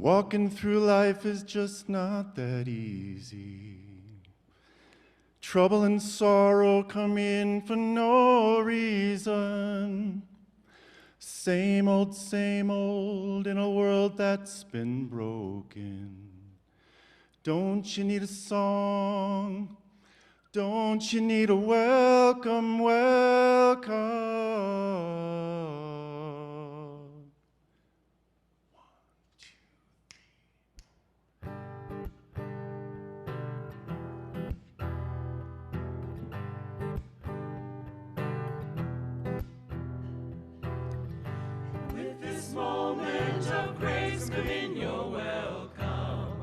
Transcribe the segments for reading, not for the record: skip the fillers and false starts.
Walking through life is just not that easy. Trouble and sorrow come in for no reason. Same old in a world that's been broken. Don't you need a song? Don't you need a welcome, welcome? Moment of grace, come in, you're welcome.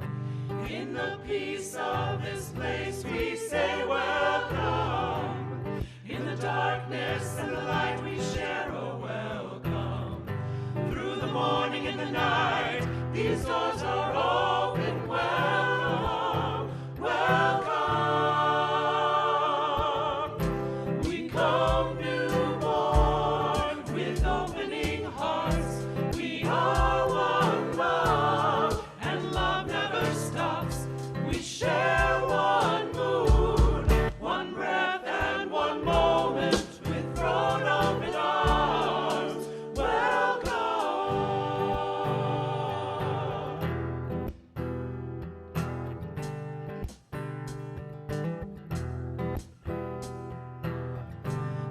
In the peace of this place, we say welcome. In the darkness and the light, we share a welcome. Through the morning and the night, these doors are open. Welcome, welcome. We come newborn with opening hearts. We are one love, and love never stops. We share one mood, one breath, and one moment with thrown open arms. Welcome.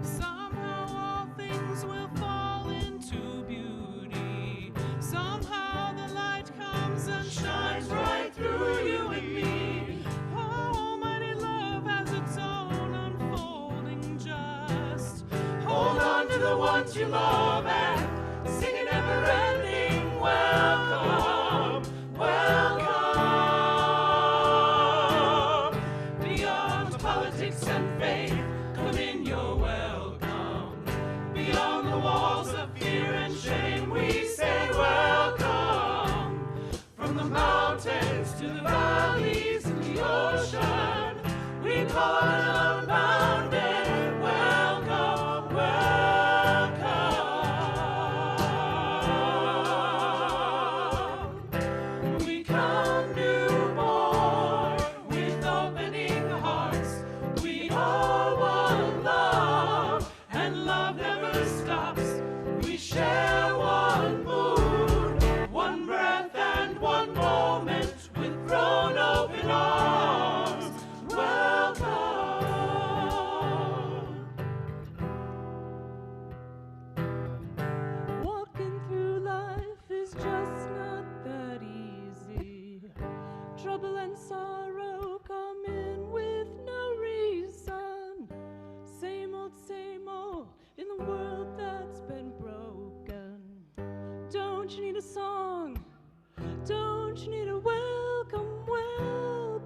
Somehow all things will fall into beauty. Somehow the light comes and shines right through you and me. Almighty love has its own unfolding just. Hold on to the ones you love and sing a never-ending welcome, welcome. Beyond politics and faith, come in, you're welcome. Beyond the walls of fear and shame, we say welcome. From the mountains to the valleys and the ocean, we call it unbounded welcome, welcome. We come newborn with opening hearts. We are one love, and love never stops. We share one mood, one breath, and one moment with thrown open arms. Welcome. Walking through life is just not that easy. Trouble and sorrow come in with no reason. Same old in the world that's been broken. Don't you need a song? Don't you need a welcome, welcome?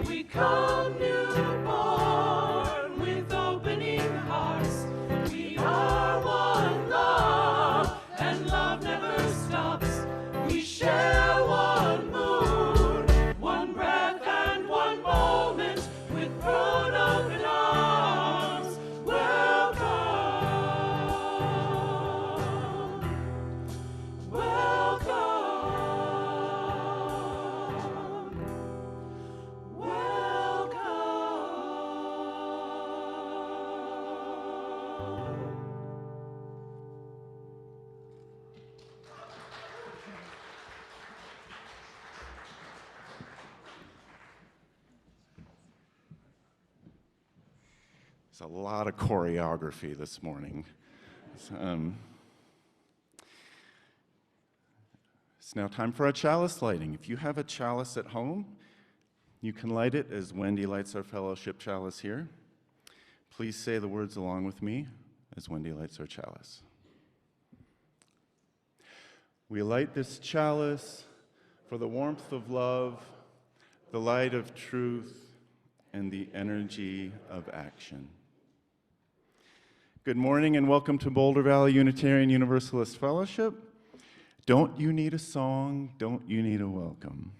We come newborn with opening hearts. We are one love, and love never stops. We share one mood, one breath, and one moment with thrown open arms. Welcome, welcome, welcome. There's a lot of choreography this morning. It's now time for our chalice lighting. If you have a chalice at home, you can light it as Wendy lights our fellowship chalice here. Please say the words along with me as Wendy lights our chalice. We light this chalice for the warmth of love, the light of truth, and the energy of action. Good morning and welcome to Boulder Valley Unitarian Universalist Fellowship. Don't you need a song? Don't you need a welcome?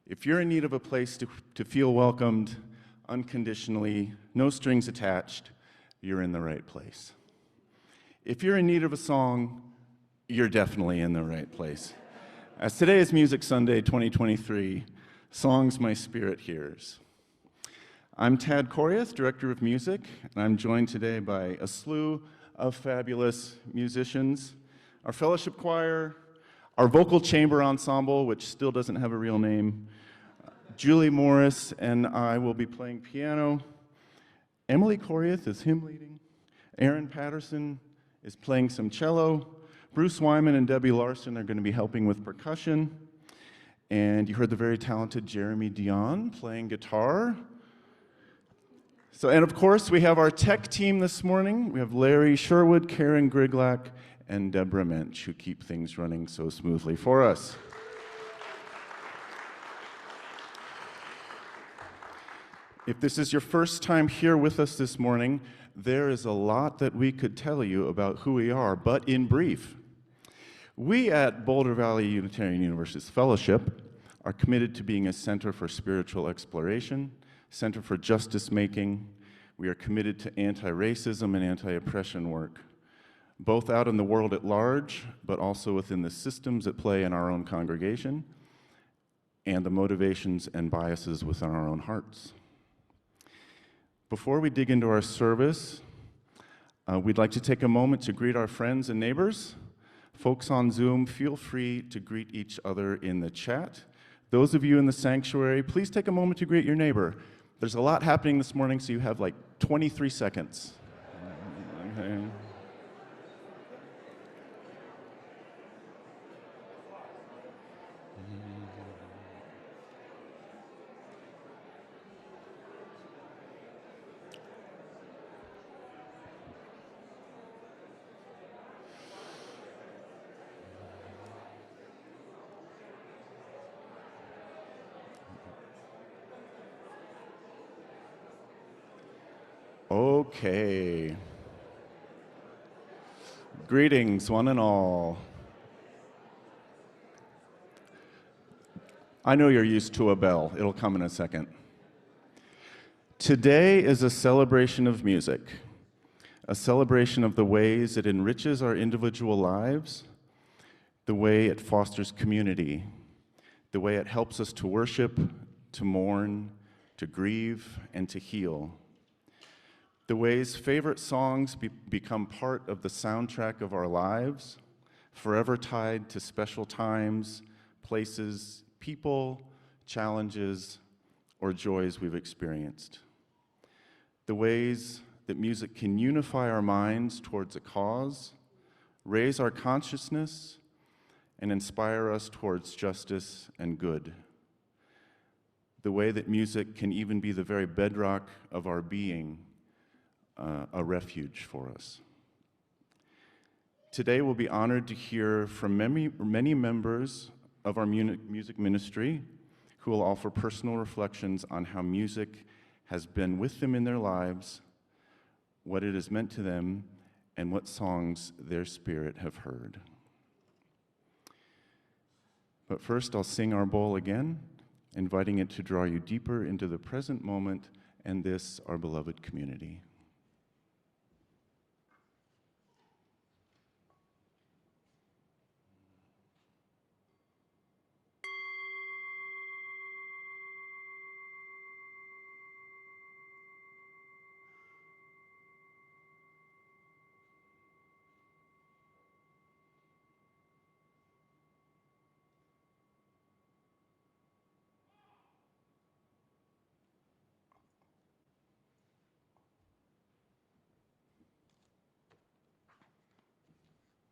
If you're in need of a place to feel welcomed unconditionally, no strings attached, you're in the right place. If you're in need of a song, you're definitely in the right place. As today is Music Sunday 2023, Songs My Spirit Hears. I'm Tad Coriath, Director of Music, and I'm joined today by a slew of fabulous musicians, our fellowship choir, our vocal chamber ensemble, which still doesn't have a real name. Julie Morris and I will be playing piano. Emily Coriath is hymn leading. Aaron Patterson is playing some cello. Bruce Wyman and Debbie Larson are going to be helping with percussion. And you heard the very talented Jeremy Dion playing guitar. And of course, we have our tech team this morning. We have Larry Sherwood, Karen Griglak, and Deborah Mensch, who keep things running so smoothly for us. If this is your first time here with us this morning, there is a lot that we could tell you about who we are, but in brief. We at Boulder Valley Unitarian Universalist Fellowship are committed to being a center for spiritual exploration, center for justice making. We are committed to anti-racism and anti-oppression work, both out in the world at large, but also within the systems at play in our own congregation and the motivations and biases within our own hearts. Before we dig into our service, we'd like to take a moment to greet our friends and neighbors. Folks on Zoom, feel free to greet each other in the chat. Those of you in the sanctuary, please take a moment to greet your neighbor. There's a lot happening this morning, so you have like 23 seconds. Okay. Okay. Greetings, one and all. I know you're used to a bell. It'll come in a second. Today is a celebration of music, a celebration of the ways it enriches our individual lives, the way it fosters community, the way it helps us to worship, to mourn, to grieve, and to heal. The ways favorite songs become part of the soundtrack of our lives, forever tied to special times, places, people, challenges, or joys we've experienced. The ways that music can unify our minds towards a cause, raise our consciousness, and inspire us towards justice and good. The way that music can even be the very bedrock of our being, a refuge for us. Today we'll be honored to hear from many members of our music ministry who will offer personal reflections on how music has been with them in their lives, what it has meant to them, and what songs their spirit have heard. But first I'll sing our bowl again, inviting it to draw you deeper into the present moment and this, our beloved community.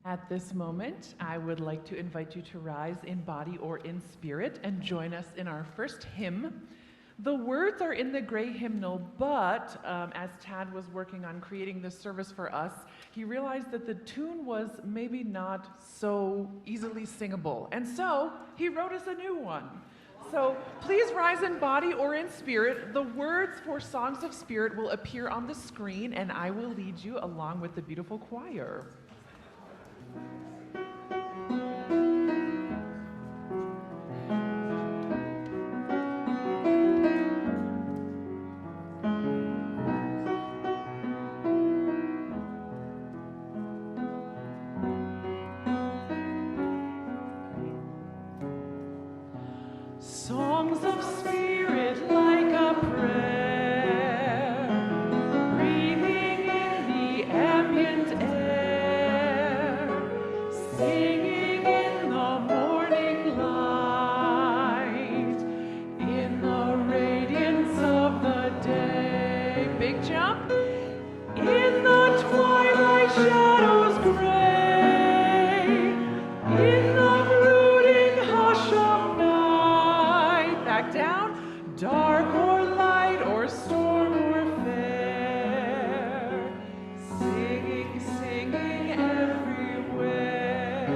At this moment, I would like to invite you to rise in body or in spirit and join us in our first hymn. The words are in the gray hymnal, but as Tad was working on creating this service for us, he realized that the tune was maybe not so easily singable, and so he wrote us a new one. So please rise in body or in spirit. The words for Songs of Spirit will appear on the screen, and I will lead you along with the beautiful choir. songs of spirit like a prayer, breathing in the ambient air, singing in the morning light, in the radiance of the day. Big jump. In the twilight shadows gray, in the brooding hush of night, back down, dark or light or storm or fair, singing, singing everywhere,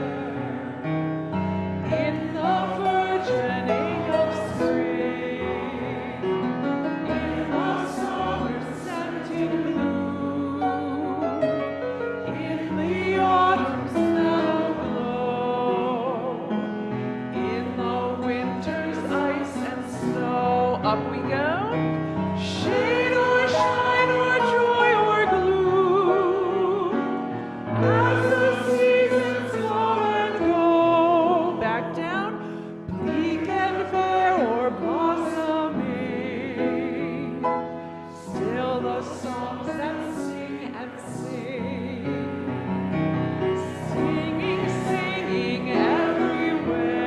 in the burgeoning of spring, in the summer scented bloom, in the autumn's mellow glow, in the winter's ice and snow. Up we go. Shade or shine or joy or gloom, as the seasons come and go. Back down, bleak and bare or blossoming, still the songs that sing and sing, singing, singing everywhere,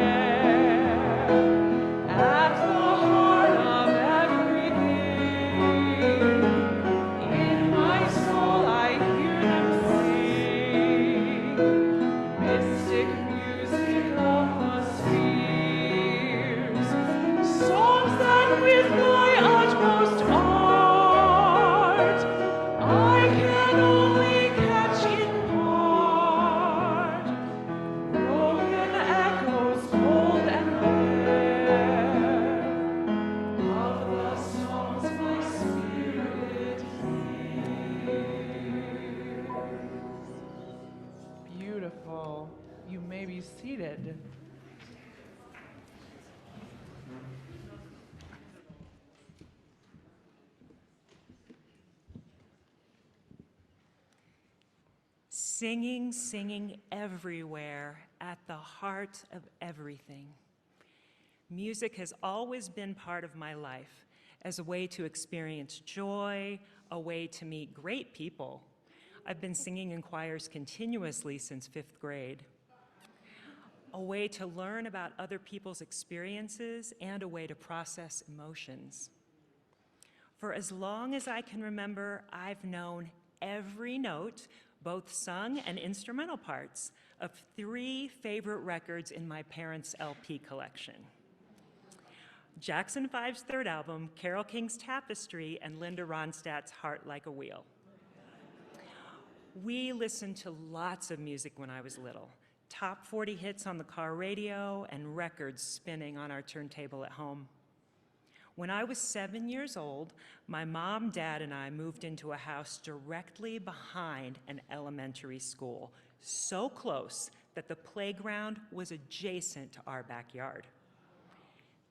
at the heart of everything. In my soul I hear them sing, mystic music of the spheres, songs that with my utmost art I can only catch in part, broken echoes cold and bare, of the songs my spirit hears. Beautiful. You may be seated. Singing, singing everywhere, at the heart of everything. Music has always been part of my life as a way to experience joy, a way to meet great people. I've been singing in choirs continuously since 5th grade. A way to learn about other people's experiences and a way to process emotions. For as long as I can remember, I've known every note, both sung and instrumental parts, of 3 favorite records in my parents' LP collection: Jackson 5's third album, Carole King's Tapestry, and Linda Ronstadt's Heart Like a Wheel. We listened to lots of music when I was little. Top 40 hits on the car radio and records spinning on our turntable at home. When I was 7 years old, my mom, dad, and I moved into a house directly behind an elementary school, so close that the playground was adjacent to our backyard.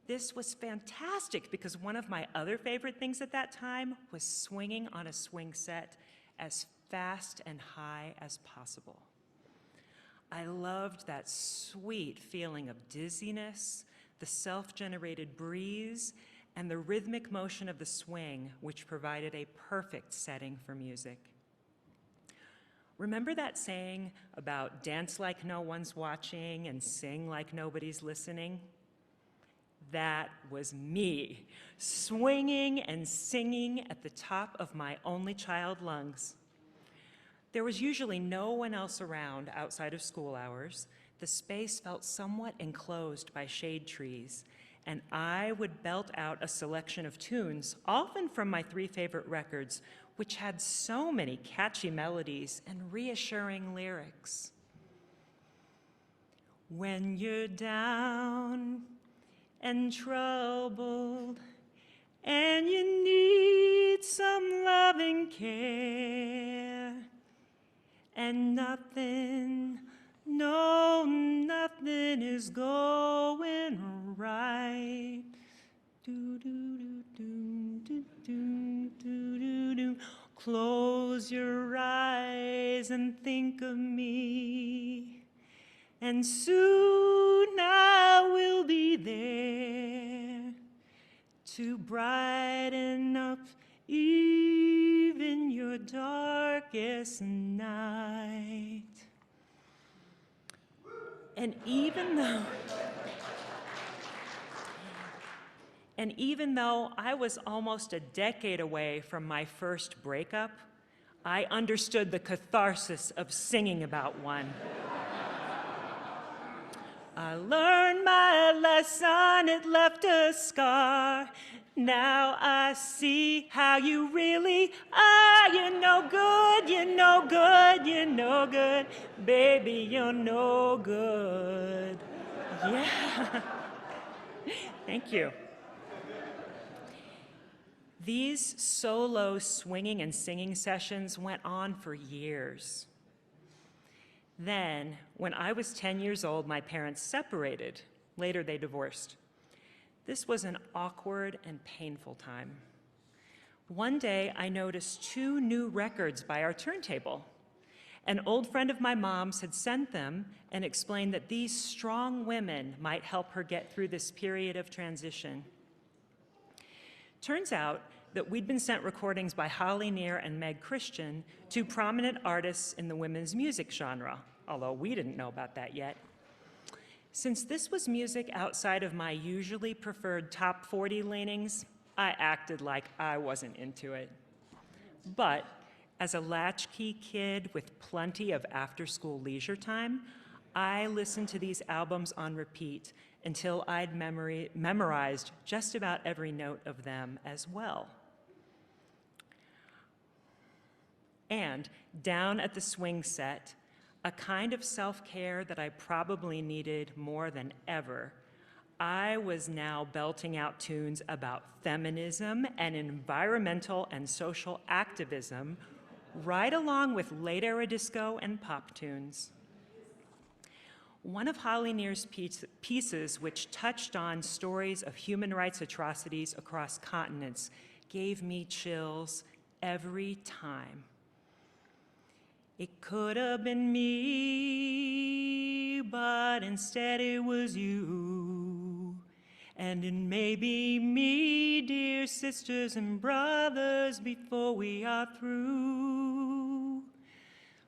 This was fantastic because one of my other favorite things at that time was swinging on a swing set as fast and high as possible. I loved that sweet feeling of dizziness, the self-generated breeze, and the rhythmic motion of the swing, which provided a perfect setting for music. Remember that saying about dance like no one's watching and sing like nobody's listening? That was me, swinging and singing at the top of my only child lungs. There was usually no one else around outside of school hours. The space felt somewhat enclosed by shade trees, and I would belt out a selection of tunes, often from my 3 favorite records, which had so many catchy melodies and reassuring lyrics. When you're down and troubled and you need some loving care, and nothing, no, nothing is going right. Do, do, do, do, do, do, do, do. Close your eyes and think of me, and soon I will be there. to brighten up even your darkest night. And even though I was almost a decade away from my first breakup, I understood the catharsis of singing about one. I learned my lesson, it left a scar. Now I see how you really are. You're no good, you're no good, you're no good. Baby, you're no good. Yeah. Thank you. These solo swinging and singing sessions went on for years. Then, when I was 10 years old, my parents separated. Later, they divorced. This was an awkward and painful time. One day, I noticed 2 new records by our turntable. An old friend of my mom's had sent them and explained that these strong women might help her get through this period of transition. Turns out that we'd been sent recordings by Holly Near and Meg Christian, 2 prominent artists in the women's music genre, although we didn't know about that yet. Since this was music outside of my usually preferred top 40 leanings, I acted like I wasn't into it. But as a latchkey kid with plenty of after-school leisure time, I listened to these albums on repeat until I'd memorized just about every note of them as well. And down at the swing set, a kind of self-care that I probably needed more than ever, I was now belting out tunes about feminism and environmental and social activism, right along with late-era disco and pop tunes. One of Holly Near's pieces, which touched on stories of human rights atrocities across continents, gave me chills every time. It could have been me, but instead it was you. And it may be me, dear sisters and brothers, before we are through.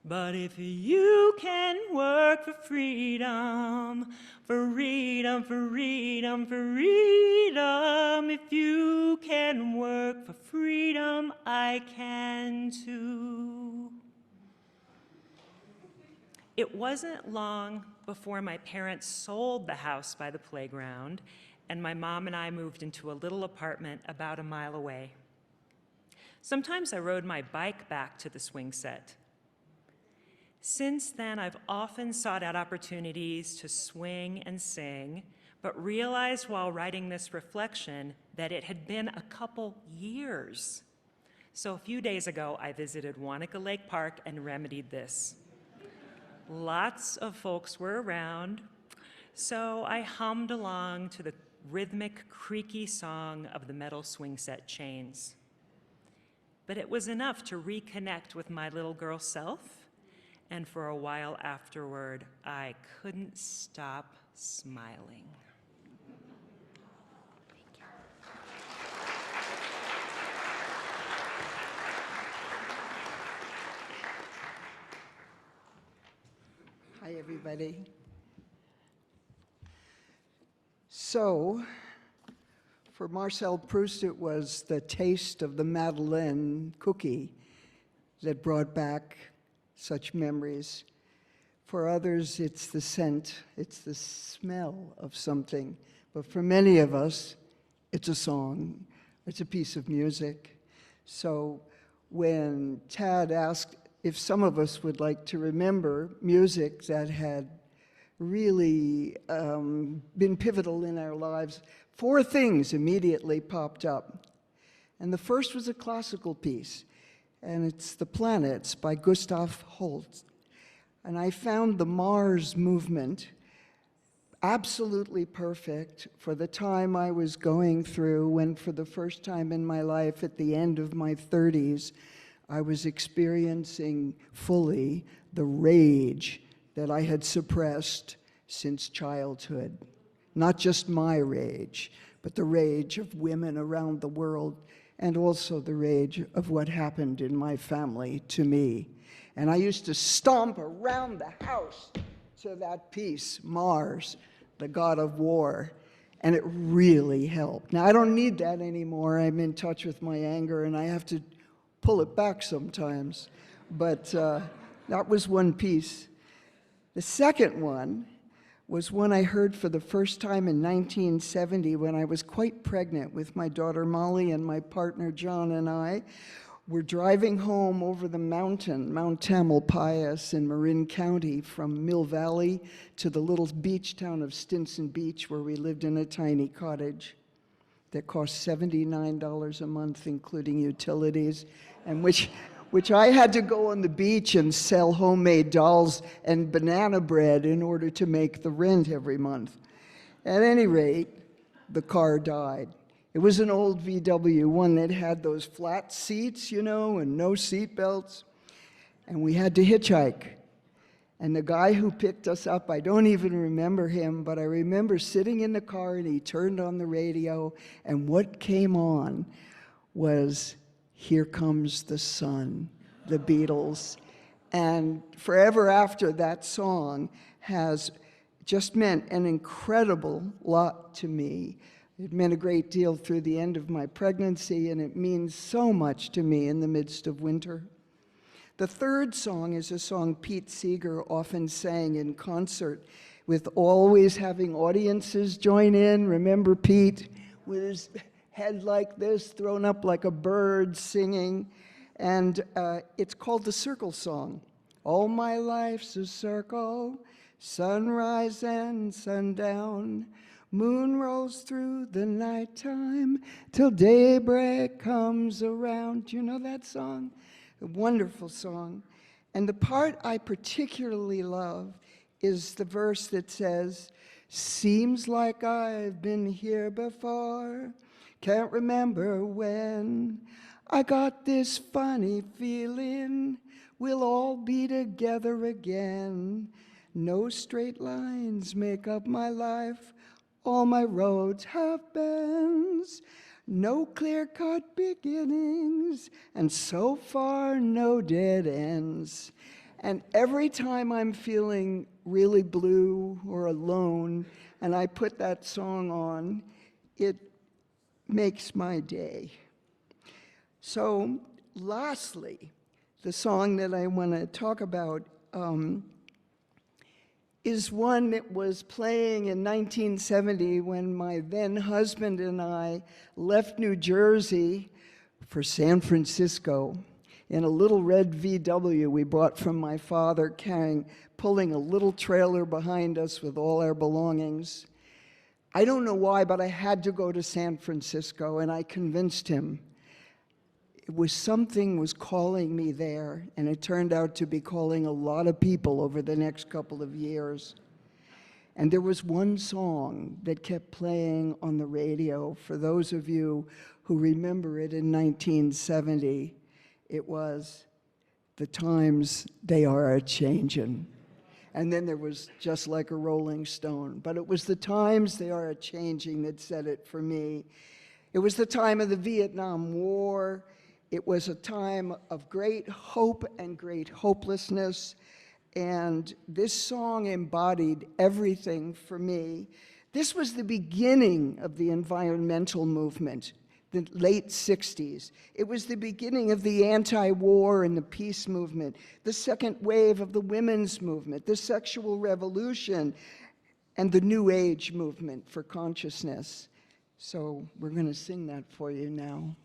But if you can work for freedom, freedom, freedom, freedom, if you can work for freedom, I can too. It wasn't long before my parents sold the house by the playground, and my mom and I moved into a little apartment about a mile away. Sometimes I rode my bike back to the swing set. Since then, I've often sought out opportunities to swing and sing, but realized while writing this reflection that it had been a couple years. So a few days ago, I visited Wanaka Lake Park and remedied this. Lots of folks were around, so I hummed along to the rhythmic, creaky song of the metal swing set chains. But it was enough to reconnect with my little girl self, and for a while afterward, I couldn't stop smiling. Hi, everybody. So, for Marcel Proust, it was the taste of the Madeleine cookie that brought back such memories. For others, it's the scent, it's the smell of something. But for many of us, it's a song, it's a piece of music. So when Tad asked if some of us would like to remember music that had really been pivotal in our lives, 4 things immediately popped up. And the first was a classical piece, and it's The Planets by Gustav Holst. And I found the Mars movement absolutely perfect for the time I was going through when, for the first time in my life, at the end of my 30s, I was experiencing fully the rage that I had suppressed since childhood. Not just my rage, but the rage of women around the world, and also the rage of what happened in my family to me. And I used to stomp around the house to that piece, Mars, the god of war, and it really helped. Now, I don't need that anymore. I'm in touch with my anger, and I have to pull it back sometimes. But that was one piece. The second one was one I heard for the first time in 1970 when I was quite pregnant with my daughter Molly, and my partner John and I were driving home over the mountain, Mount Tamalpais in Marin County, from Mill Valley to the little beach town of Stinson Beach, where we lived in a tiny cottage that cost $79 a month, including utilities, and which I had to go on the beach and sell homemade dolls and banana bread in order to make the rent every month. At any rate, the car died. It was an old VW, one that had those flat seats, you know, and no seat belts. And we had to hitchhike. And the guy who picked us up, I don't even remember him, but I remember sitting in the car and he turned on the radio, and what came on was "Here Comes the Sun," the Beatles. And forever after, that song has just meant an incredible lot to me. It meant a great deal through the end of my pregnancy, and it means so much to me in the midst of winter. The third song is a song Pete Seeger often sang in concert, with always having audiences join in. Remember Pete with his head like this, thrown up like a bird, singing. And it's called the Circle Song. All my life's a circle, sunrise and sundown. Moon rolls through the nighttime till daybreak comes around. You know that song? A wonderful song. And the part I particularly love is the verse that says, "Seems like I've been here before, can't remember when. I got this funny feeling we'll all be together again. No straight lines make up my life, all my roads have bends. No clear-cut beginnings, and so far no dead ends." And every time I'm feeling really blue or alone, and I put that song on, it makes my day. So lastly, the song that I want to talk about is one that was playing in 1970 when my then husband and I left New Jersey for San Francisco in a little red VW we bought from my father, pulling a little trailer behind us with all our belongings. I don't know why, but I had to go to San Francisco, and I convinced him. Something was calling me there, and it turned out to be calling a lot of people over the next couple of years. And there was one song that kept playing on the radio. For those of you who remember it in 1970, it was "The Times They Are A-Changin'." And then there was "Just Like a Rolling Stone." But it was "The Times They Are A-Changing" that said it for me. It was the time of the Vietnam War. It was a time of great hope and great hopelessness, and this song embodied everything for me. This was the beginning of the environmental movement, the late 60s. It was the beginning of the anti-war and the peace movement, the second wave of the women's movement, the sexual revolution, and the New Age movement for consciousness. So we're going to sing that for you now.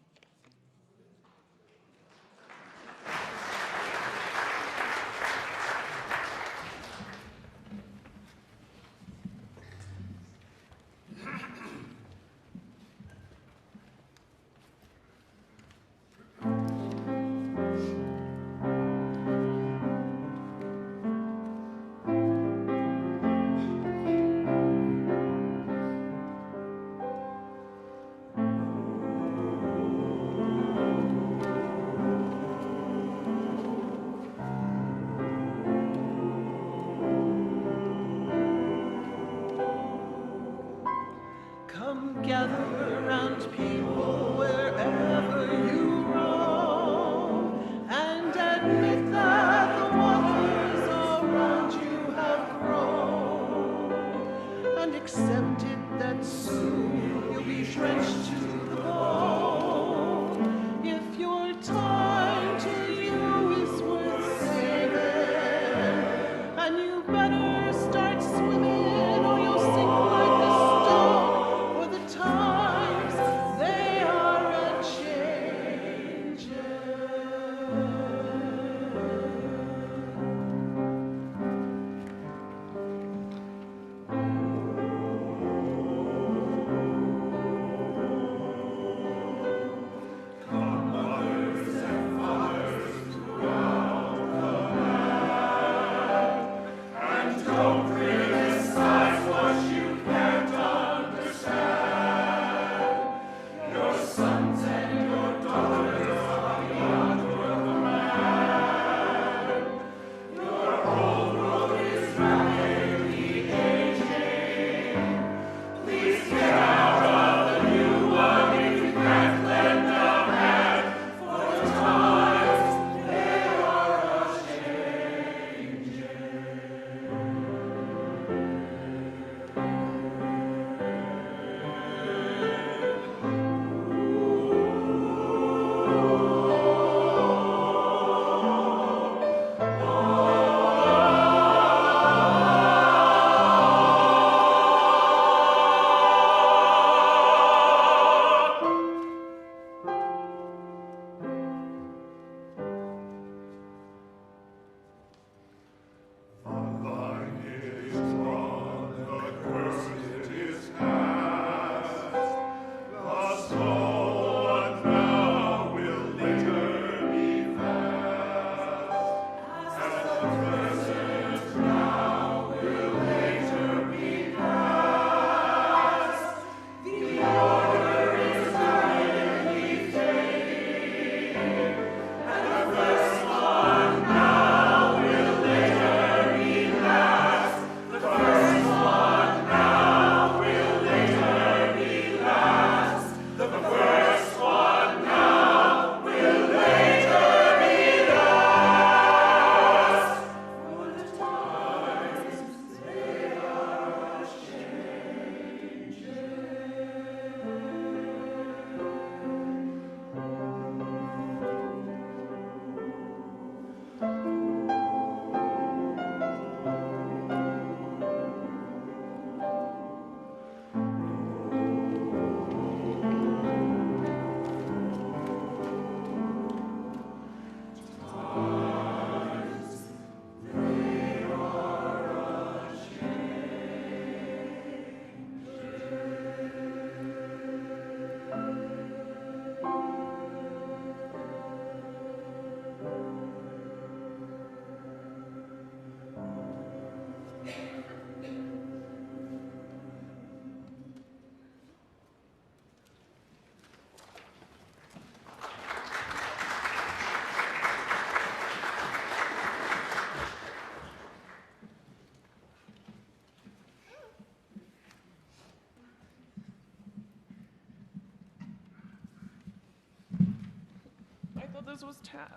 this was Tad's.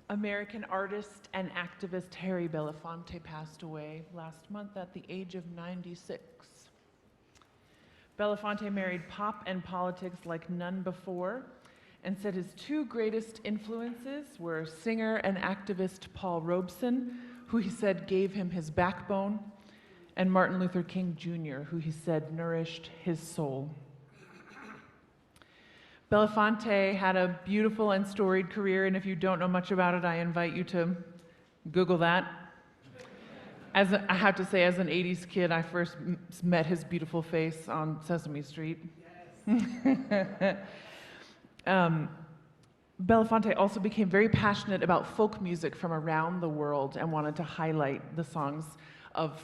American artist and activist Harry Belafonte passed away last month at the age of 96. Belafonte married pop and politics like none before, and said his two greatest influences were singer and activist Paul Robeson, who he said gave him his backbone, and Martin Luther King Jr., who he said nourished his soul. Belafonte had a beautiful and storied career, and if you don't know much about it, I invite you to Google that. I have to say, as an 80s kid, I first met his beautiful face on Sesame Street. Yes. Belafonte also became very passionate about folk music from around the world and wanted to highlight the songs of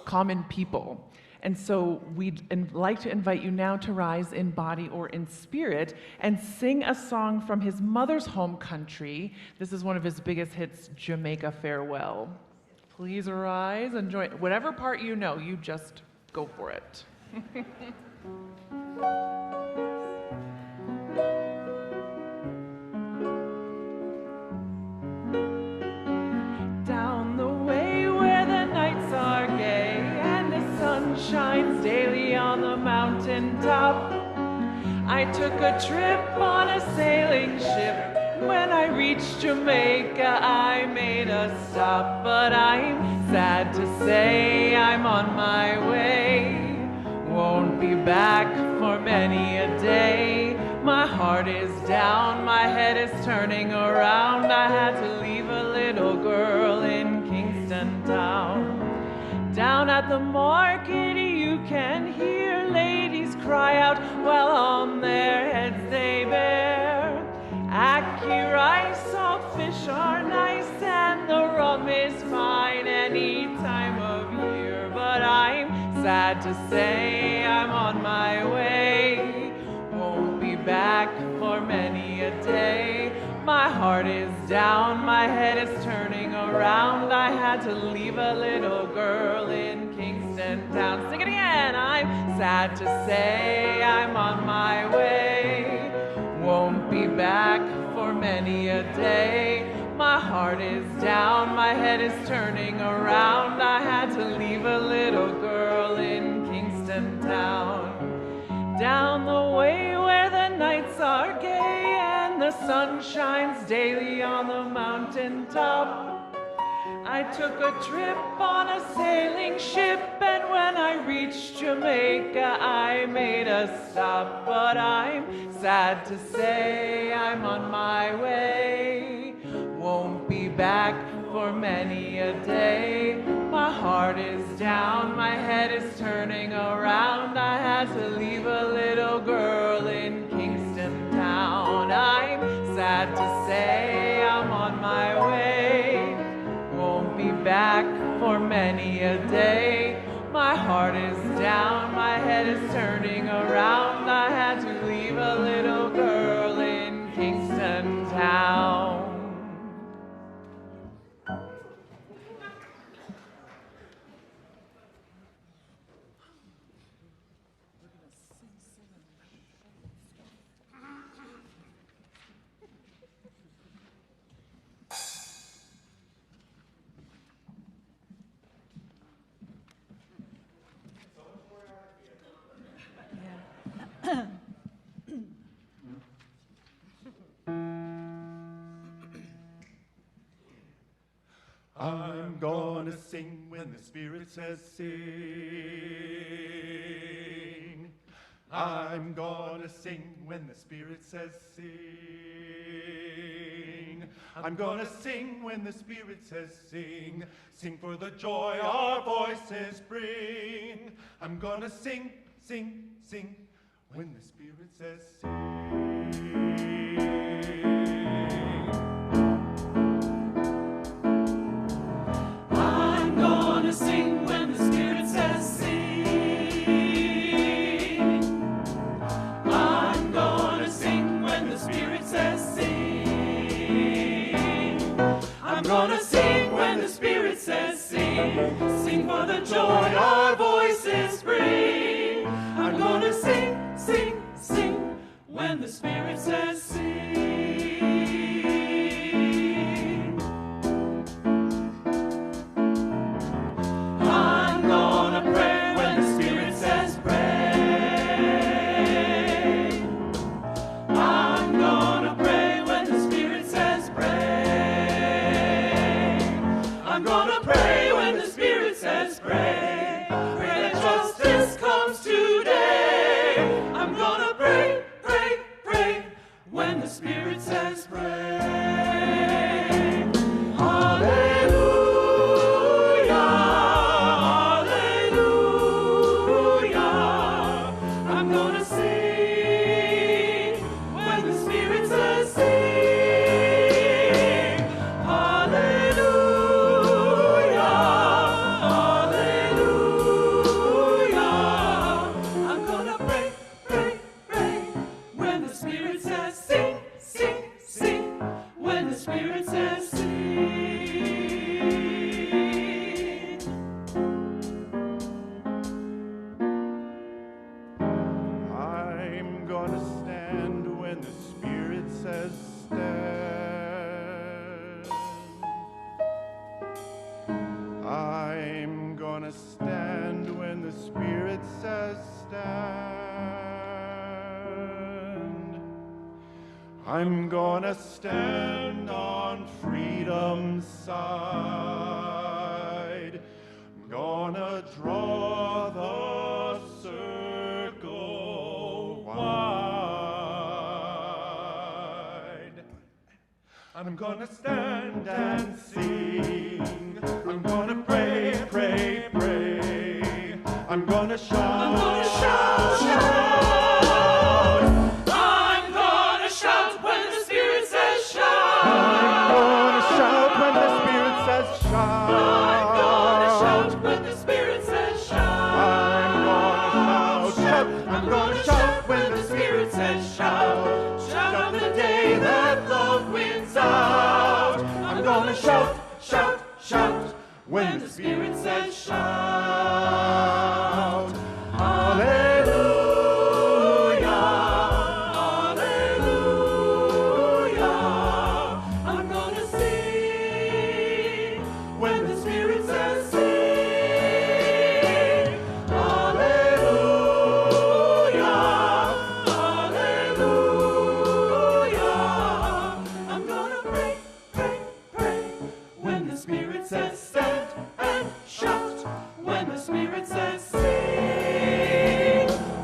common people. And so we'd like to invite you now to rise in body or in spirit and sing a song from his mother's home country. This is one of his biggest hits, Jamaica Farewell. Please rise and join. Whatever part you know, you just go for it. Down the way where the nights are gay and the sun shines daily on the mountain top, I took a trip on a sailing ship. When I reached Jamaica, I made a stop, but I'm sad to say I'm on my way. Won't be back for many a day. My heart is down, my head is turning around. I had to leave a little girl in Kingston town. Down at the market you can hear ladies cry out while on their heads they bear ackee rice. Salt fish are nice and the rum is fine any time of year, but I'm sad to say I'm on my way. Won't be back for many a day. My heart is down, my head is turning around. I had to leave a little girl in Kingston town. Sing it again. I'm sad to say I'm on my way. Won't be back for many a day. My heart is down, my head is turning around. I had to leave a little girl in Kingston town. Down the way where the nights are gay and the sun shines daily on the mountain top, I took a trip on a sailing ship, and when I reached Jamaica, I made a stop. But I'm sad to say I'm on my way. Won't be back for many a day. My heart is down, my head is turning around. I had to leave a little girl in Kingston town. I'm sad to say I'm on my way. Won't be back for many a day. My heart is down, my head is turning around. I had to leave a little girl in Kingston town. I'm gonna sing when the Spirit says sing. I'm gonna sing when the Spirit says sing. I'm gonna sing when the Spirit says sing. Sing for the joy our voices bring. I'm gonna sing, sing, sing when the Spirit says sing. Sing when the Spirit says sing. I'm gonna sing when the Spirit says sing. I'm gonna sing when the Spirit says sing. Sing for the joy our voice pray when the Spirit says pray. Pray that justice comes today. I'm gonna pray, pray, pray when the Spirit says pray. Hallelujah, hallelujah. I'm gonna sing when the Spirit says sing. Hallelujah, hallelujah. I'm gonna pray, pray, pray when the Spirit says sing, sing, sing. When the Spirit says sing. I'm gonna stand when the Spirit says stand. I'm gonna stand when the Spirit says stand. I'm gonna stand on freedom's side. I'm gonna draw the circle wide. I'm gonna stand and sing. I'm gonna pray, pray, pray. I'm gonna shout. I'm gonna shout, shout. I'm gonna shout when the Spirit says shout. I'm gonna shout when the Spirit says shout. I'm gonna shout when the Spirit says shout. I'm gonna shout when the Spirit says shout. Shout on the day that love wins out. I'm gonna shout, shout, shout when the Spirit says shout. Hallelujah, hallelujah. I'm gonna sing when the Spirit says sing. Hallelujah, hallelujah. I'm gonna pray, pray, pray when the Spirit says stand and shout. When the Spirit says sing.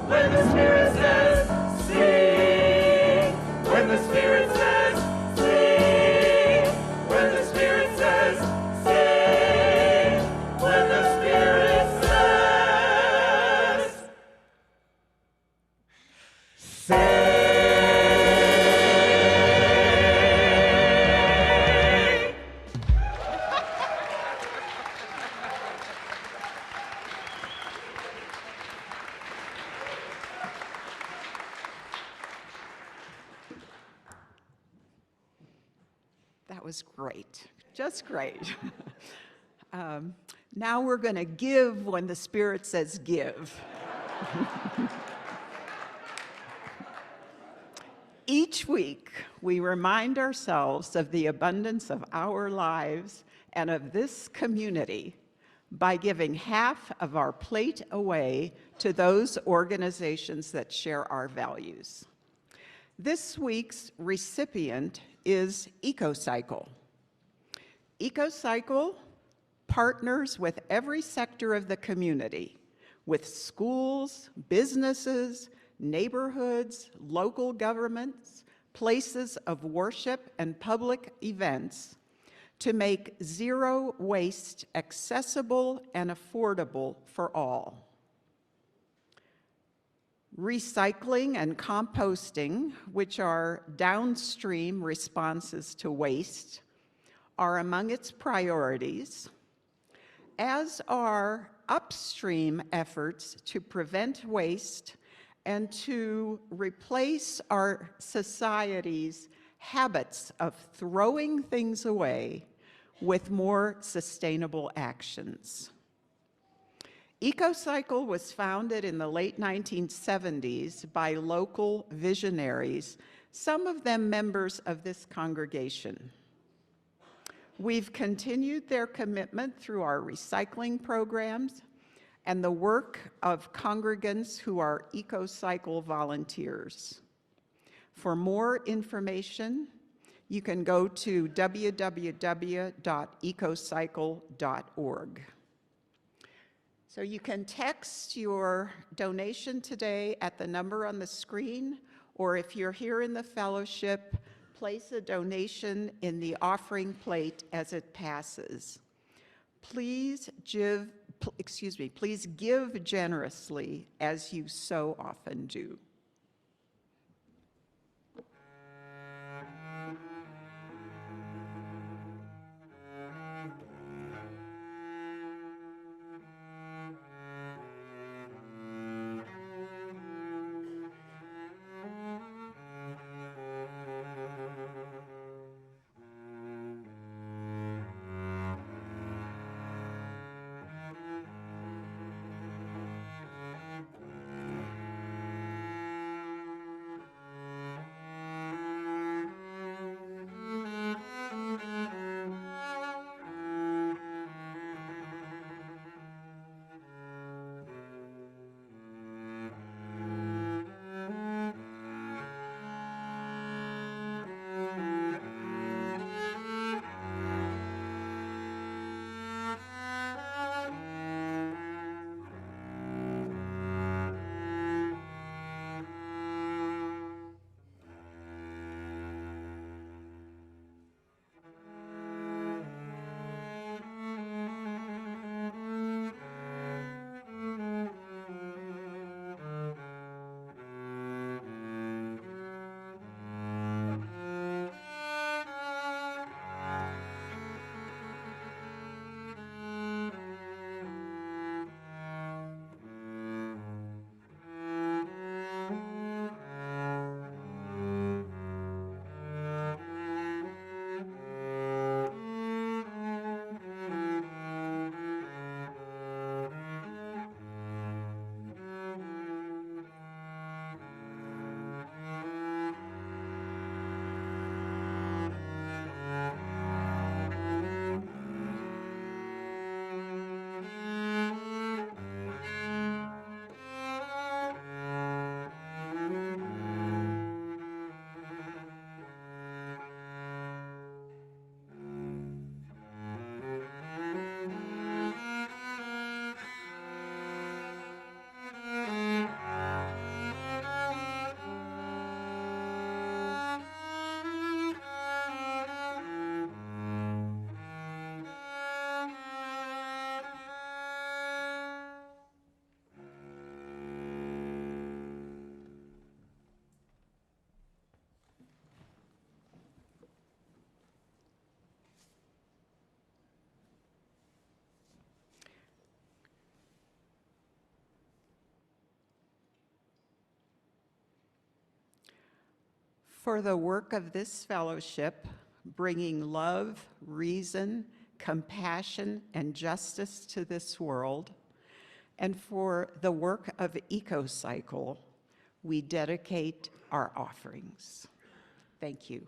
When the Spirit says sing. When the Spirit says sing. When the Spirit says sing. When the Spirit says sing. That was great, just great. Now we're going to give when the Spirit says give. Each week, we remind ourselves of the abundance of our lives and of this community by giving half of our plate away to those organizations that share our values. This week's recipient is EcoCycle. EcoCycle partners with every sector of the community, with schools, businesses, neighborhoods, local governments, places of worship, and public events to make zero waste accessible and affordable for all. Recycling and composting, which are downstream responses to waste, are among its priorities, as are upstream efforts to prevent waste and to replace our society's habits of throwing things away with more sustainable actions. EcoCycle was founded in the late 1970s by local visionaries, some of them members of this congregation. We've continued their commitment through our recycling programs and the work of congregants who are EcoCycle volunteers. For more information, you can go to www.ecocycle.org. So you can text your donation today at the number on the screen, or if you're here in the fellowship, place a donation in the offering plate as it passes. Please give generously as you so often do. For the work of this fellowship, bringing love, reason, compassion, and justice to this world, and for the work of EcoCycle, we dedicate our offerings. Thank you.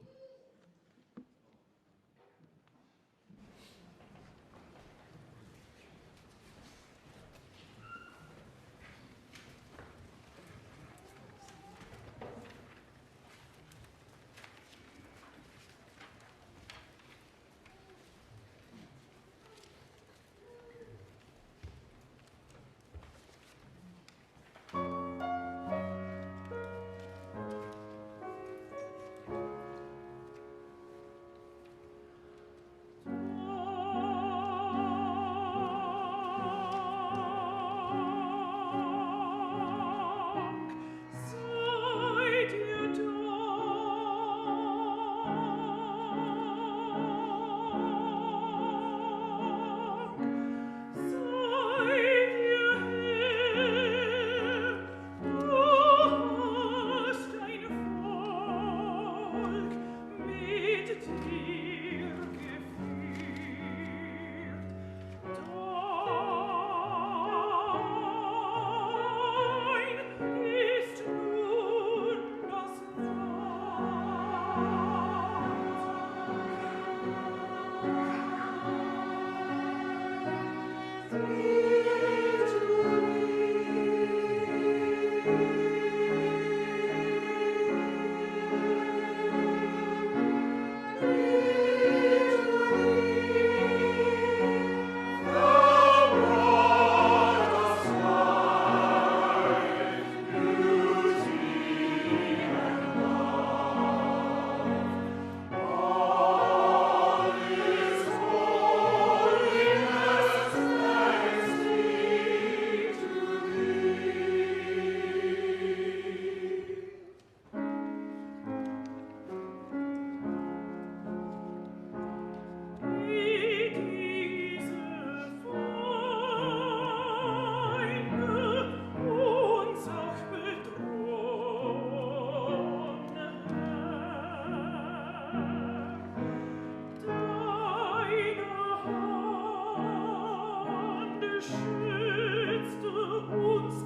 beschützte uns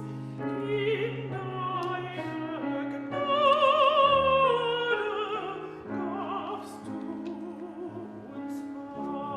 in deiner Gnade, gabst du uns Heil.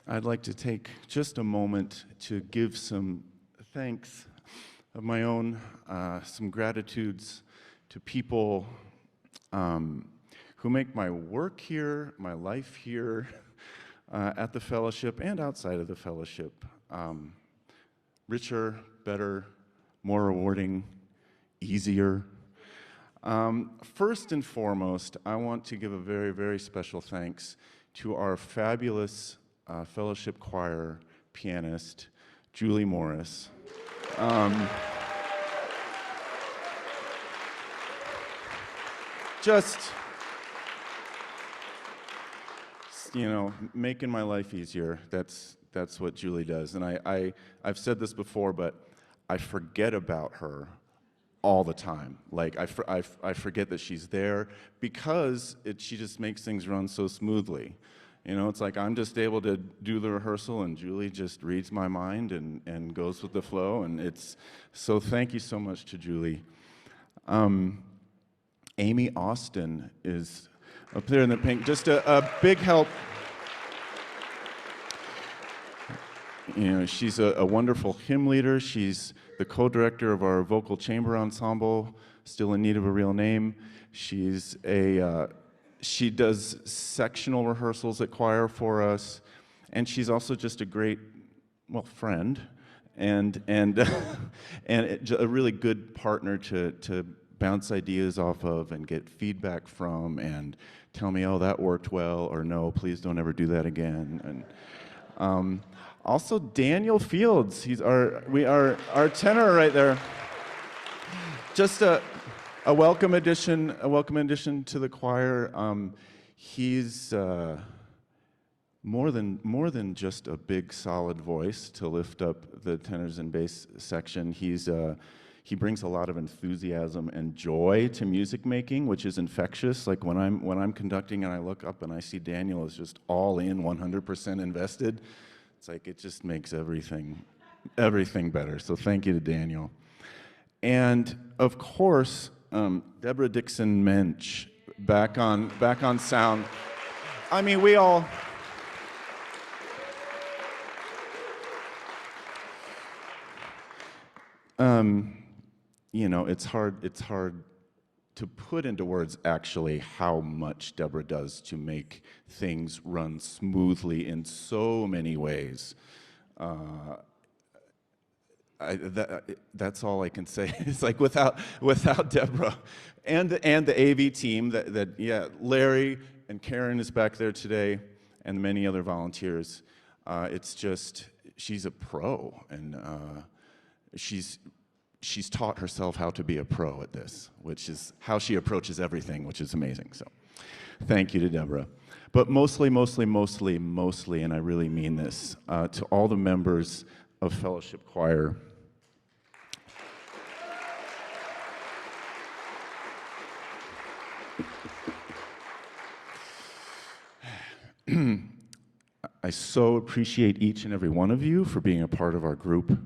I'd like to take just a moment to give some thanks of my own, some gratitudes to people who make my work here, my life here, at the fellowship and outside of the fellowship richer, better, more rewarding, easier. First and foremost, I want to give a very, very special thanks to our fabulous fellowship choir pianist, Julie Morris. Just, you know, making my life easier. That's what Julie does. And I've said this before, but I forget about her all the time. Like, I forget that she's there because she just makes things run so smoothly. You know, it's like I'm just able to do the rehearsal and Julie just reads my mind and goes with the flow, and it's, so thank you so much to Julie. Amy Austin is up there in the pink, just a big help. You know, she's a wonderful hymn leader. She's the co-director of our vocal chamber ensemble, still in need of a real name. She's she does sectional rehearsals at choir for us, and she's also just a great, well, friend, and a really good partner to bounce ideas off of and get feedback from and tell me, oh, that worked well, or no, please don't ever do that again. And also Daniel Fields, he's our tenor right there. Just a welcome addition to the choir. He's more than just a big solid voice to lift up the tenors and bass section. He brings a lot of enthusiasm and joy to music making, which is infectious. Like when I'm conducting and I look up and I see Daniel is just all in, 100% invested. It's like it just makes everything better. So thank you to Daniel. And of course, Deborah Dixon Mensch back on sound. I mean, we all. You know, it's hard to put into words actually how much Deborah does to make things run smoothly in so many ways. that's all I can say. It's like without Deborah and the AV team, yeah, Larry and Karen is back there today, and many other volunteers. It's just, she's a pro, and she's taught herself how to be a pro at this, which is how she approaches everything, which is amazing. So thank you to Deborah. But mostly, and I really mean this, to all the members of Fellowship Choir. I so appreciate each and every one of you for being a part of our group.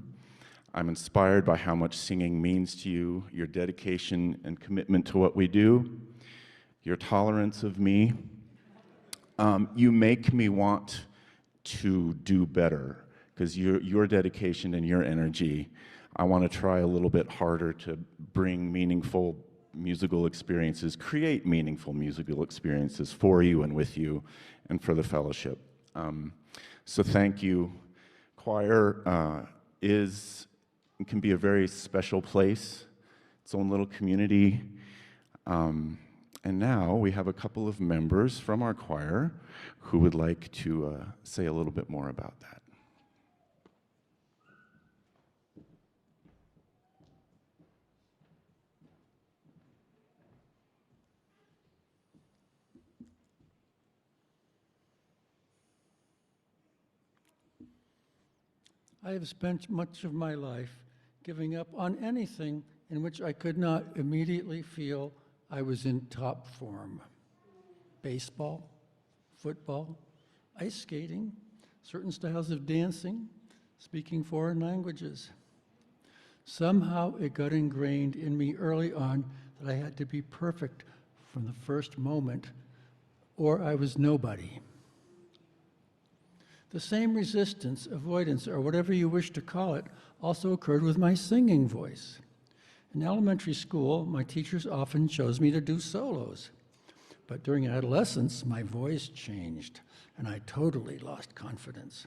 I'm inspired by how much singing means to you, your dedication and commitment to what we do, your tolerance of me. You make me want to do better, because your dedication and your energy, I want to try a little bit harder to bring meaningful musical experiences, create meaningful musical experiences for you and with you and for the fellowship. So thank you. Choir can be a very special place, its own little community. And now we have a couple of members from our choir who would like to say a little bit more about that. I have spent much of my life giving up on anything in which I could not immediately feel I was in top form. Baseball, football, ice skating, certain styles of dancing, speaking foreign languages. Somehow it got ingrained in me early on that I had to be perfect from the first moment, or I was nobody. The same resistance, avoidance, or whatever you wish to call it, also occurred with my singing voice. In elementary school, my teachers often chose me to do solos. But during adolescence, my voice changed, and I totally lost confidence.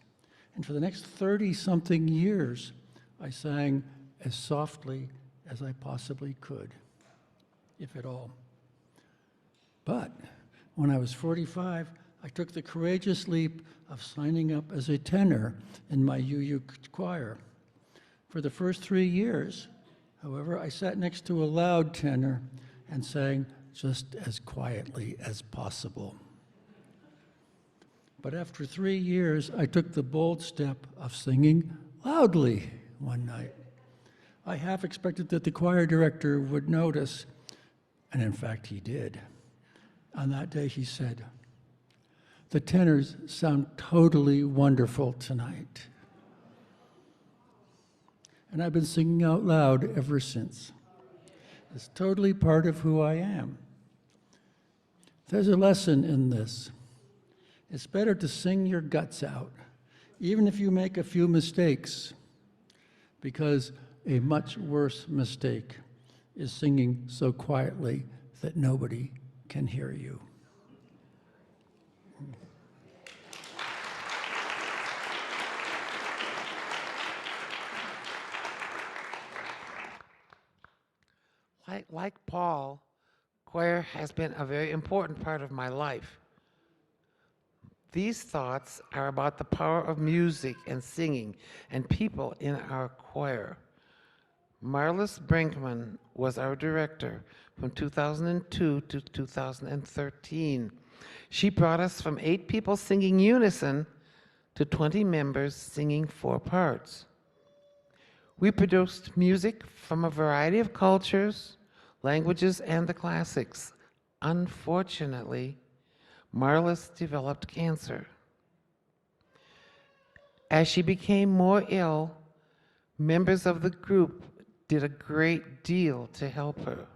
And for the next 30-something years, I sang as softly as I possibly could, if at all. But when I was 45, I took the courageous leap of signing up as a tenor in my UU choir. For the first 3 years, however, I sat next to a loud tenor and sang just as quietly as possible. But after 3 years, I took the bold step of singing loudly one night. I half expected that the choir director would notice, and in fact he did. On that day he said, "The tenors sound totally wonderful tonight." And I've been singing out loud ever since. It's totally part of who I am. There's a lesson in this. It's better to sing your guts out, even if you make a few mistakes, because a much worse mistake is singing so quietly that nobody can hear you. Like Paul, choir has been a very important part of my life. These thoughts are about the power of music and singing and people in our choir. Marlis Brinkman was our director from 2002 to 2013. She brought us from 8 people singing unison to 20 members singing 4 parts. We produced music from a variety of cultures, languages, and the classics. Unfortunately, Marlis developed cancer. As she became more ill, members of the group did a great deal to help her.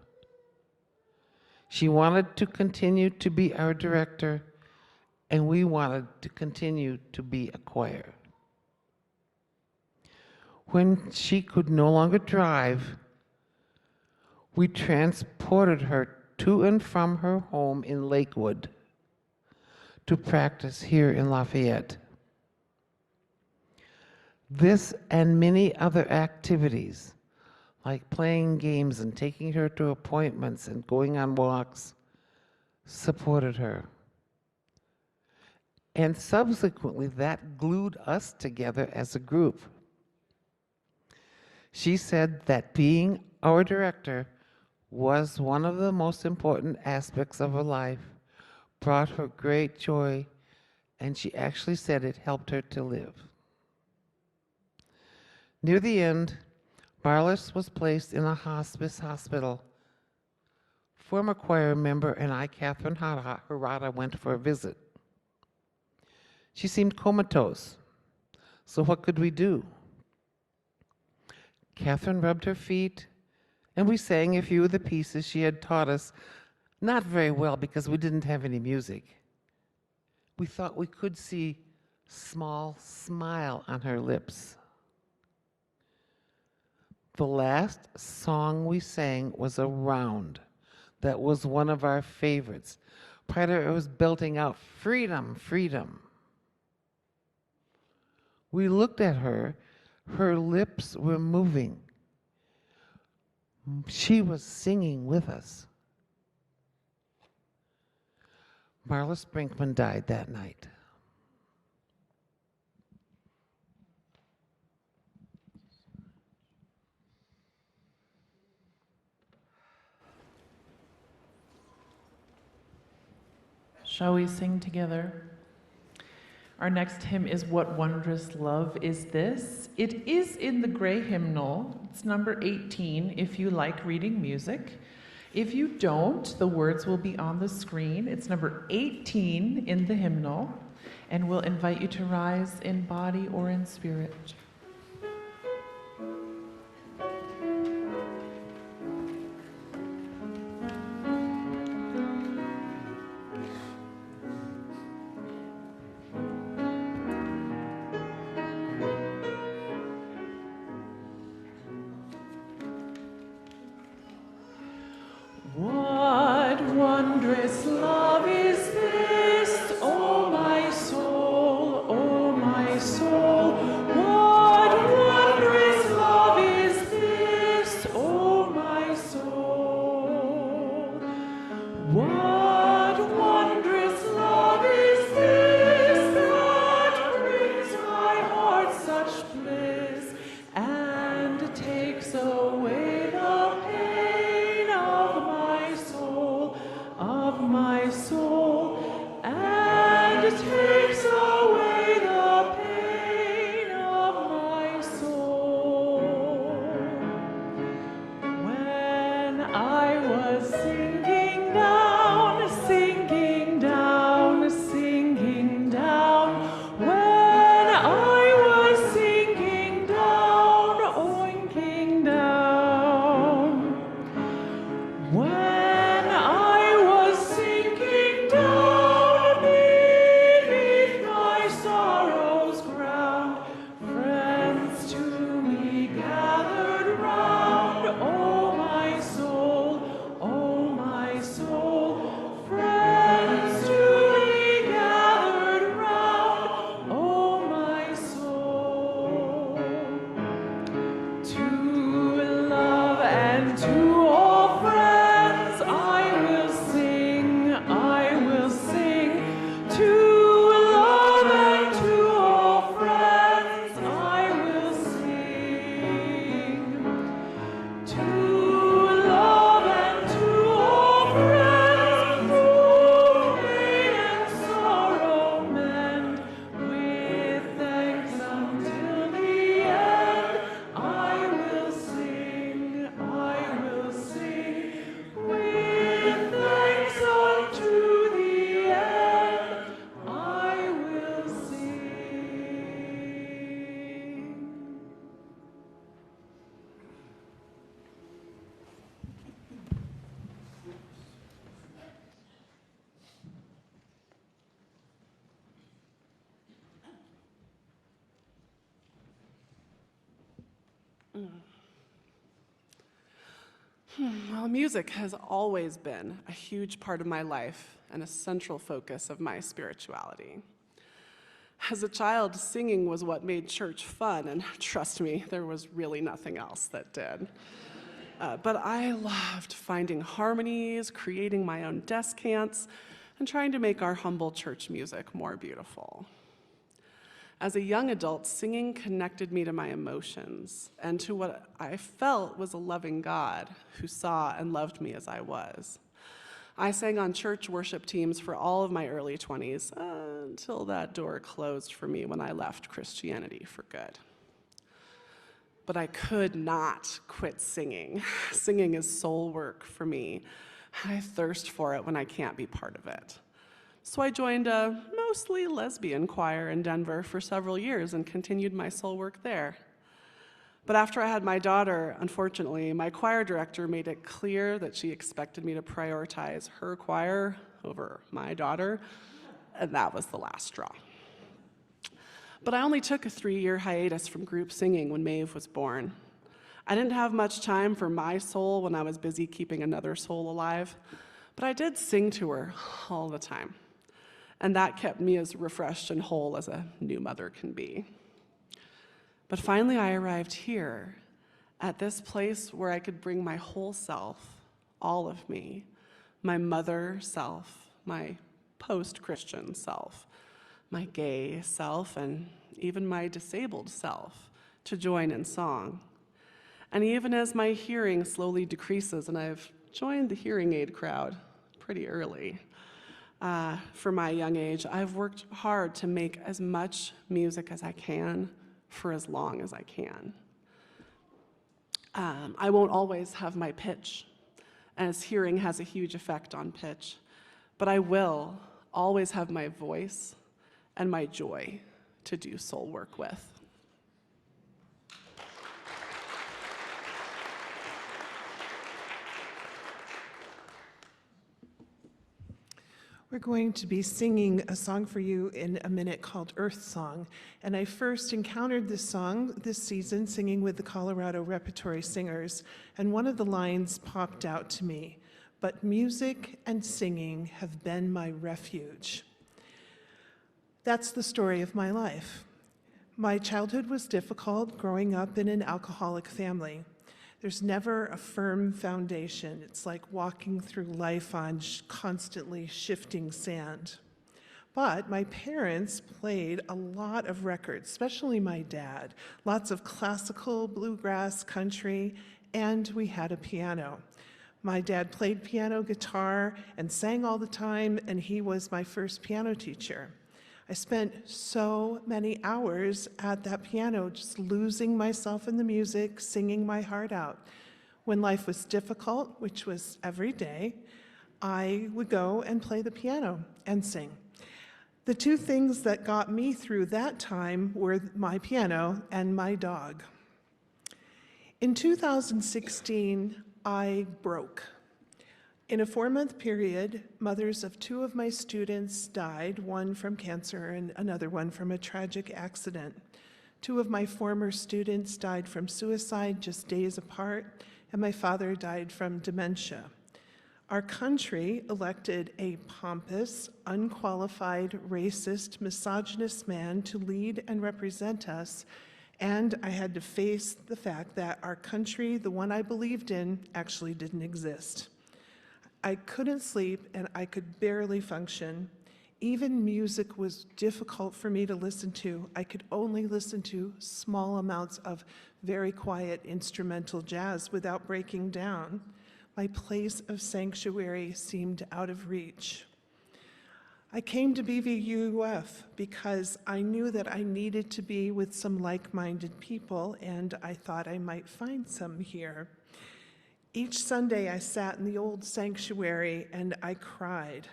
She wanted to continue to be our director, and we wanted to continue to be a choir. When she could no longer drive, we transported her to and from her home in Lakewood to practice here in Lafayette. This and many other activities, like playing games and taking her to appointments and going on walks, supported her. And subsequently, that glued us together as a group. She said that being our director was one of the most important aspects of her life, brought her great joy, and she actually said it helped her to live. Near the end, Marlis was placed in a hospice hospital. Former choir member and I, Catherine Harada, went for a visit. She seemed comatose, so what could we do? Catherine rubbed her feet, and we sang a few of the pieces she had taught us, not very well because we didn't have any music. We thought we could see a small smile on her lips. The last song we sang was a round. That was one of our favorites. Part of it was belting out, "Freedom, freedom." We looked at her. Her lips were moving. She was singing with us. Marlis Brinkman died that night. Shall we sing together? Our next hymn is What Wondrous Love Is This? It is in the gray hymnal. It's number 18 if you like reading music. If you don't, the words will be on the screen. It's number 18 in the hymnal, and we'll invite you to rise in body or in spirit. What wondrous love is this, O my soul, O my soul? What wondrous love is this, O my soul? What wondrous love is this that brings my heart such bliss and takes away the pain of my soul, and takes away the pain of my soul. When I was sinking down, sinking down, sinking down, when I was sinking down, oinking down, when I was sinking down beneath my sorrow's ground, friends to me gathered round. Oh my soul, friends to me gathered round. Oh my soul, to love and to all friends I will sing, I will sing. To love and to all friends I will sing. To love and to all friends who pain and sorrow mend, with thanks until the end I will sing, I will sing. With thanks unto the end I will sing. Well, music has always been a huge part of my life and a central focus of my spirituality. As a child, singing was what made church fun, and trust me, there was really nothing else that did. But I loved finding harmonies, creating my own descants, and trying to make our humble church music more beautiful. As a young adult, singing connected me to my emotions and to what I felt was a loving God who saw and loved me as I was. I sang on church worship teams for all of my early 20s until that door closed for me when I left Christianity for good. But I could not quit singing. Singing is soul work for me. I thirst for it when I can't be part of it. So I joined a mostly lesbian choir in Denver for several years and continued my soul work there. But after I had my daughter, unfortunately, my choir director made it clear that she expected me to prioritize her choir over my daughter, and that was the last straw. But I only took a 3-year hiatus from group singing when Maeve was born. I didn't have much time for my soul when I was busy keeping another soul alive, but I did sing to her all the time. And that kept me as refreshed and whole as a new mother can be. But finally I arrived here, at this place where I could bring my whole self, all of me, my mother self, my post-Christian self, my gay self, and even my disabled self to join in song. And even as my hearing slowly decreases, and I've joined the hearing aid crowd pretty early, for my young age, I've worked hard to make as much music as I can for as long as I can. I won't always have my pitch, as hearing has a huge effect on pitch, but I will always have my voice and my joy to do soul work with. We're going to be singing a song for you in a minute called Earth Song. And I first encountered this song this season singing with the Colorado Repertory Singers, and one of the lines popped out to me: "But music and singing have been my refuge." That's the story of my life. My childhood was difficult, growing up in an alcoholic family. There's never a firm foundation. It's like walking through life on constantly shifting sand. But my parents played a lot of records, especially my dad. Lots of classical, bluegrass, country, and we had a piano. My dad played piano, guitar, and sang all the time, and he was my first piano teacher. I spent so many hours at that piano, just losing myself in the music, singing my heart out. When life was difficult, which was every day, I would go and play the piano and sing. The two things that got me through that time were my piano and my dog. In 2016, I broke. In a 4-month period, mothers of 2 of my students died, one from cancer and another one from a tragic accident. 2 of my former students died from suicide just days apart, and my father died from dementia. Our country elected a pompous, unqualified, racist, misogynist man to lead and represent us, and I had to face the fact that our country, the one I believed in, actually didn't exist. I couldn't sleep and I could barely function. Even music was difficult for me to listen to. I could only listen to small amounts of very quiet instrumental jazz without breaking down. My place of sanctuary seemed out of reach. I came to BVUUF because I knew that I needed to be with some like-minded people, and I thought I might find some here. Each Sunday I sat in the old sanctuary and I cried.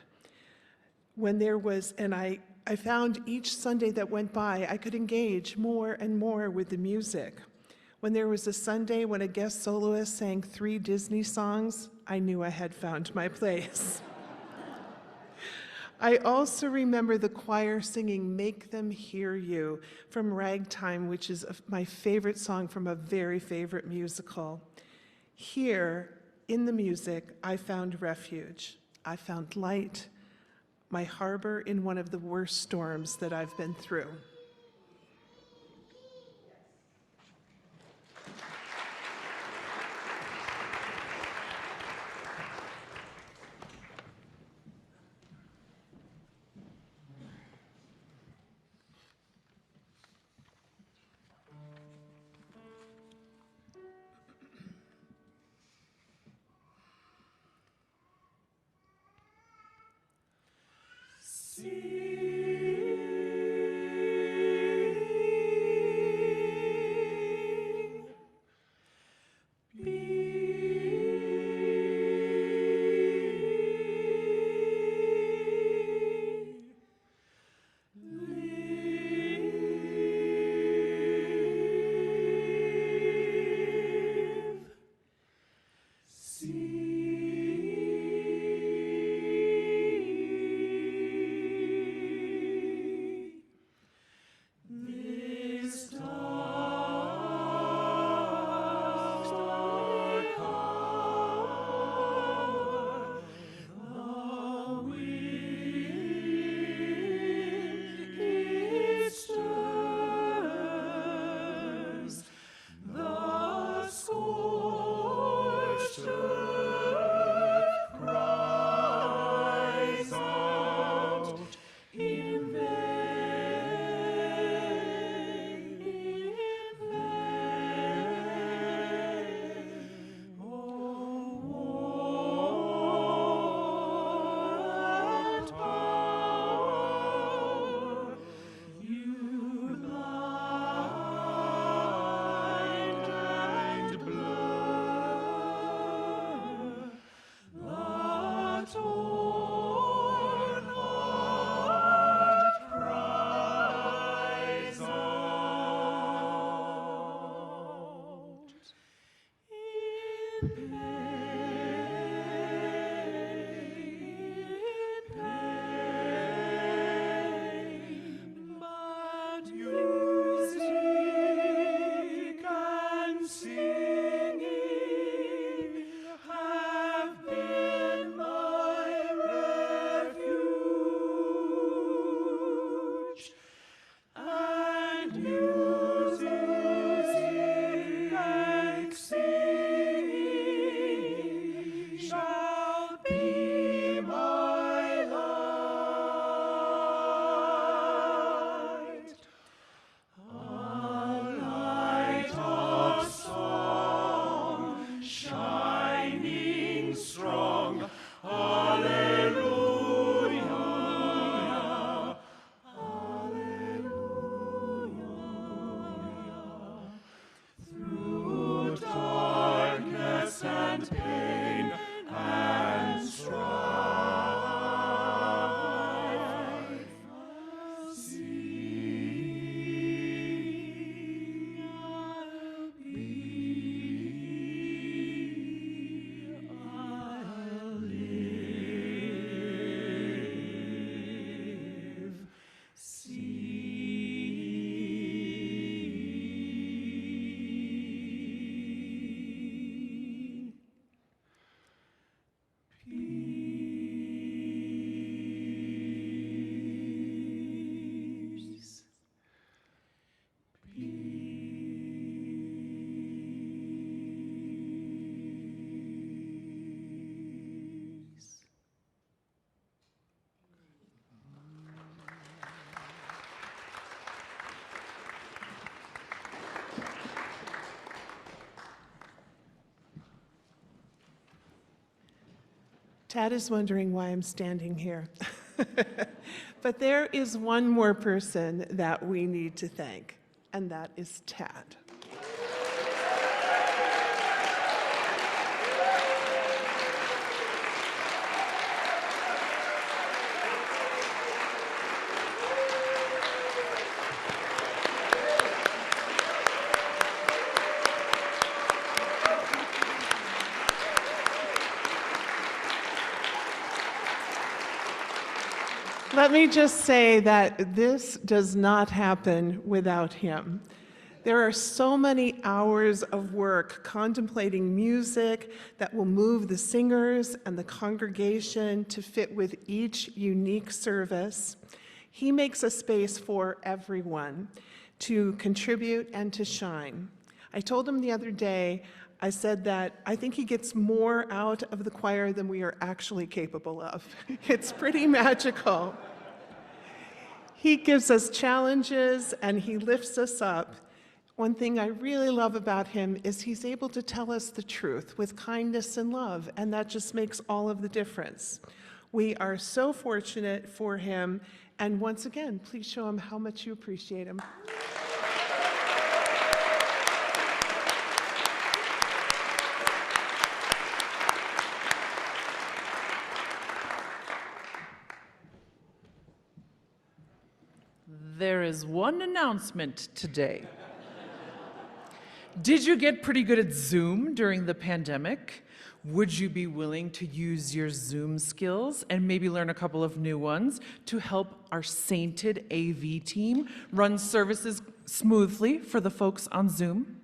I found each Sunday that went by, I could engage more and more with the music. When there was a Sunday when a guest soloist sang 3 Disney songs, I knew I had found my place. I also remember the choir singing "Make Them Hear You" from Ragtime, which is my favorite song from a very favorite musical. Here, in the music, I found refuge. I found light. my harbor in one of the worst storms that I've been through. Tad is wondering why I'm standing here. But there is one more person that we need to thank, and that is Tad. Let me just say that this does not happen without him. There are so many hours of work contemplating music that will move the singers and the congregation to fit with each unique service. He makes a space for everyone to contribute and to shine. I told him the other day, I said that I think he gets more out of the choir than we are actually capable of. It's pretty magical. He gives us challenges and he lifts us up. One thing I really love about him is he's able to tell us the truth with kindness and love, and that just makes all of the difference. We are so fortunate for him, and once again, please show him how much you appreciate him. There is one announcement today. Did you get pretty good at Zoom during the pandemic? Would you be willing to use your Zoom skills and maybe learn a couple of new ones to help our sainted AV team run services smoothly for the folks on Zoom?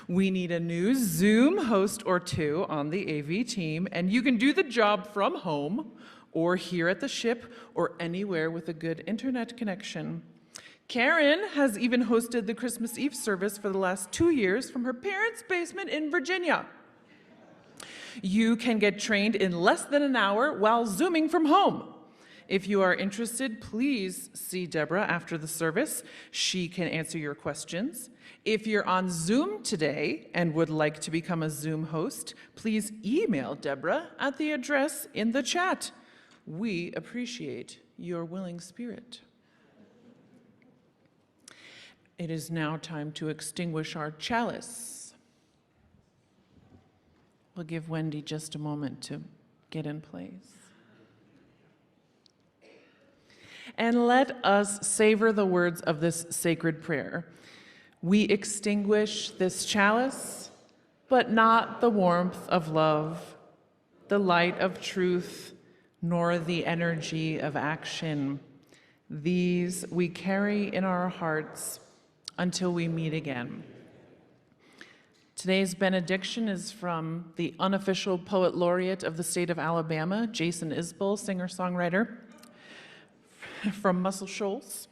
We need a new Zoom host or two on the AV team, and you can do the job from home or here at the ship or anywhere with a good internet connection. Karen has even hosted the Christmas Eve service for the last 2 years from her parents' basement in Virginia. You can get trained in less than an hour while Zooming from home. If you are interested, please see Deborah after the service. She can answer your questions. If you're on Zoom today and would like to become a Zoom host, please email Deborah at the address in the chat. We appreciate your willing spirit. It is now time to extinguish our chalice. We'll give Wendy just a moment to get in place. And let us savor the words of this sacred prayer. We extinguish this chalice, but not the warmth of love, the light of truth, nor the energy of action. These we carry in our hearts until we meet again. Today's benediction is from the unofficial poet laureate of the state of Alabama, Jason Isbell, singer-songwriter from Muscle Shoals.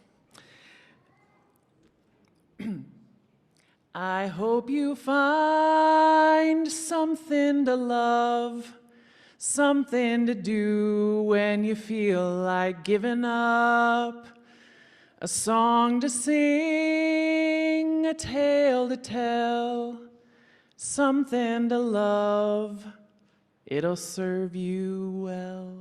I hope you find something to love, something to do when you feel like giving up. A song to sing, a tale to tell, something to love, it'll serve you well.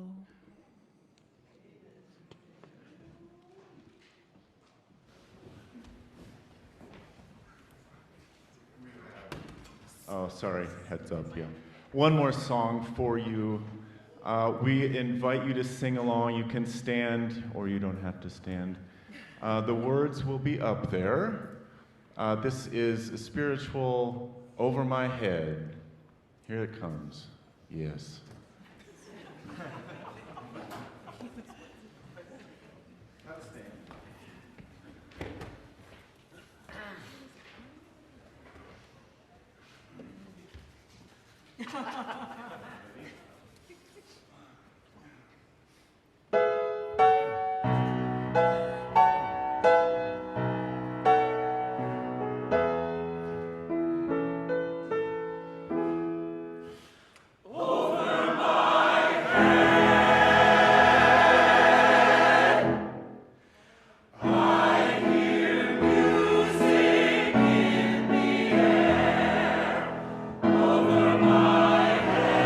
Oh, sorry, heads up, yeah. One more song for you. We invite you to sing along. You can stand or you don't have to stand. The words will be up there. This is a spiritual Over My Head. Here it comes. Yes. Over my head.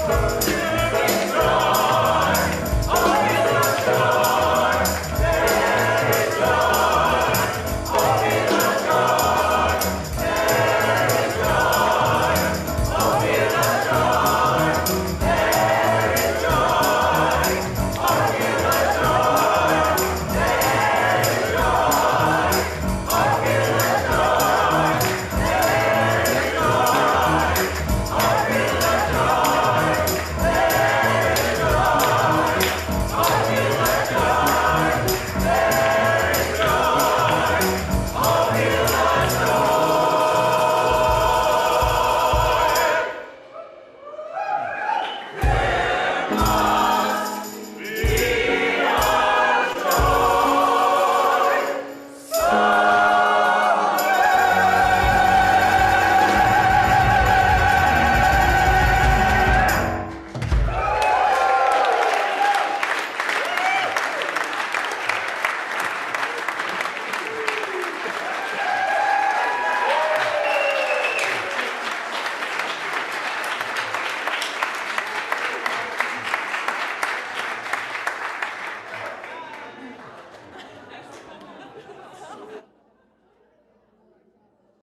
Let's go.